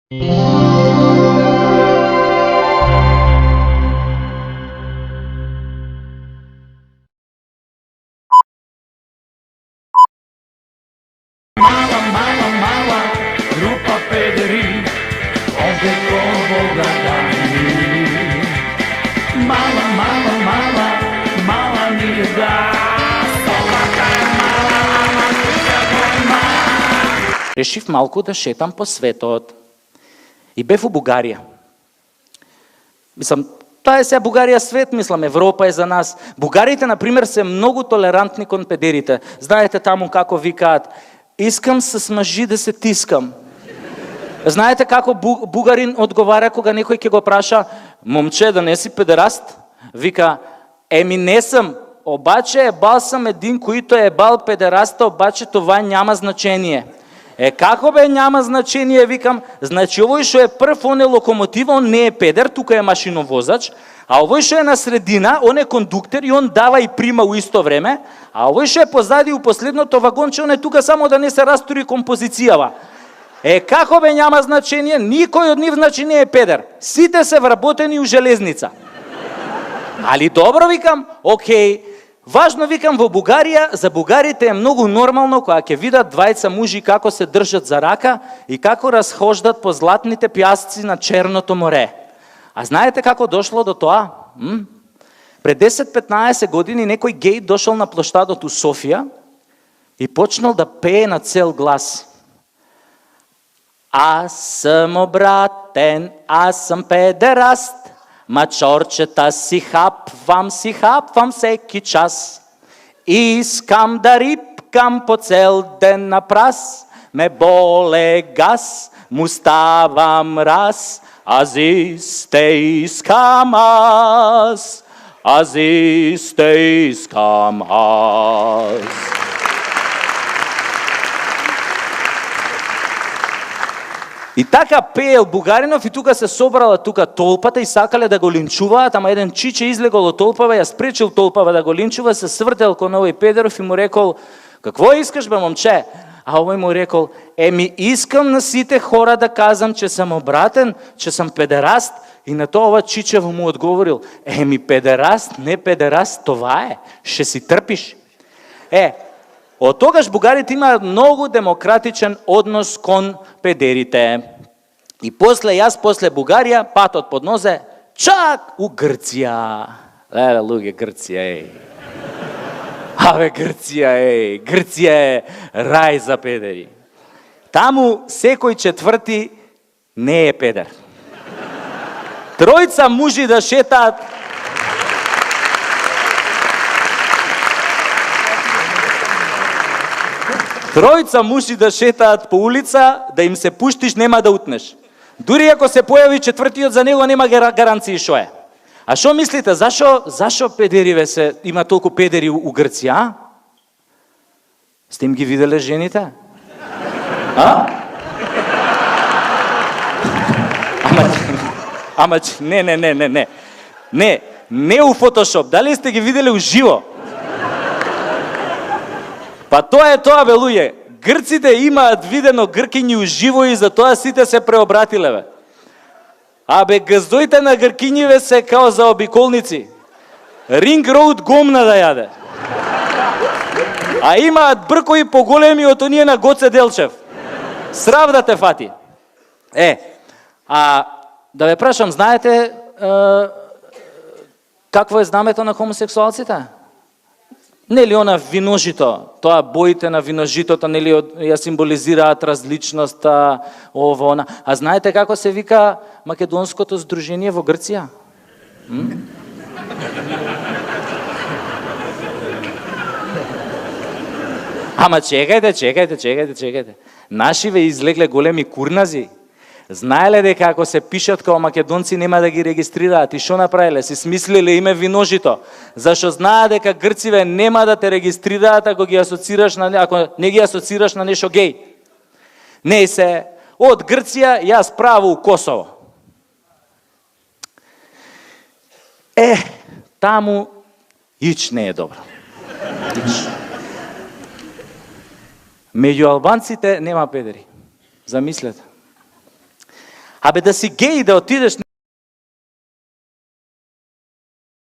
Grupa pederi, ovdje kovo gledani. Mala nije da. Решив малко да шетам по светот. И бев у Бугарија. Мислам, таа е сега Бугарија свет, мислам, Европа е за нас. Бугарите, например, се многу толерантни кон педерите. Знаете таму како викаат, искам с мъжи да се тискам. Знаете како бугарин одговаря кога некој ќе го праша, момче, да не си педераст? Вика, еми не сам, обаче ебал сам един, които е ебал педераста, обаче това няма значение. Како бе няма значение, викам, значи овој што е прв, он е локомотива, он не е педер, тука е машиновозач, а овој што е на средина, он е кондуктер и он дава и прима у исто време, а овој што е позади у последното вагонче, он е тука само да не се растури композицијава. Како бе няма значение, никој од нив значи не е педер. Сите се вработени у железница. Али добро, викам, окей. Важно, викам, во Бугарија, за бугарите е многу нормално кога ќе видат двајца мужи како се држат за рака и како разхождат по златните пјасци на Черното море. А знаете како дошло до тоа? Пред 10-15 години некој гей дошол на площадот у Софија и почнал да пее на цел глас. Аз съм обратен, аз съм педераст, мачорчета си хапвам всеки час. Искам да рипкам по цел ден на прас, ме боле газ, му ставам раз, аз исте искам аз, аз исте искам аз. И така пеел Бугаринов и тука се собрала тука толпата и сакале да го линчуваат, ама еден чиче излегол од толпава, ја спречил толпава да го линчува, се свртел кон овој педеров и му рекол, какво искаш бе момче? А овој му рекол, еми искам на сите хора да казам, че сам обратен, че сам педераст. И на тоа ова чичево му одговорил, еми педераст, не педераст, това е, ще си трпиш. Од тогаш бугарите имаат многу демократичен однос кон педерите. И после Бугарија, патот под нозе, чак у Грција. Леле, луѓе, Грција, Абе, Грција, Грција е рај за педери. Таму секој четврти не е педер. Тројца мужи да шетаат. Тројца мужи да шетаат по улица, да им се пуштиш, нема да утнеш. Дури ако се појави четвртиот за него, нема гаранции шо е. А шо мислите, зашо педериве има толку педери у Грција? Сте им ги виделе жените? Ама не у фотошоп. Дали сте ги виделе у живо? Па тоа е тоа, бе, луѓе. Грците имаат видено гркињи уживо и затоа сите се преобратиле, бе. Абе, газдоите на гркињиве се као за обиколници. Ринг роуд гомна да јаде. А имаат бркови поголеми од оние на Гоце Делчев. Срав да те фати. Да ве прашам, знаете какво е знамето на хомосексуалците? Нели она виножито, тоа боите на виножитото, нели ја символизираат различноста, ово, она. А знаете како се вика македонското здружение во Грција? Ама чекајте. Нашиве излегле големи курнази. Знаеле дека ако се пишат као македонци нема да ги регистрираат и шо направиле? Си смислиле име виножито. Зашо знаат дека грциве нема да те регистрираат ако не ги асоцираш на нешто геј. Не се од Грција јас право у Косово. Таму ич не е добро. Меѓу албанците нема педери. Замислете. Абе да си гей и да отидеш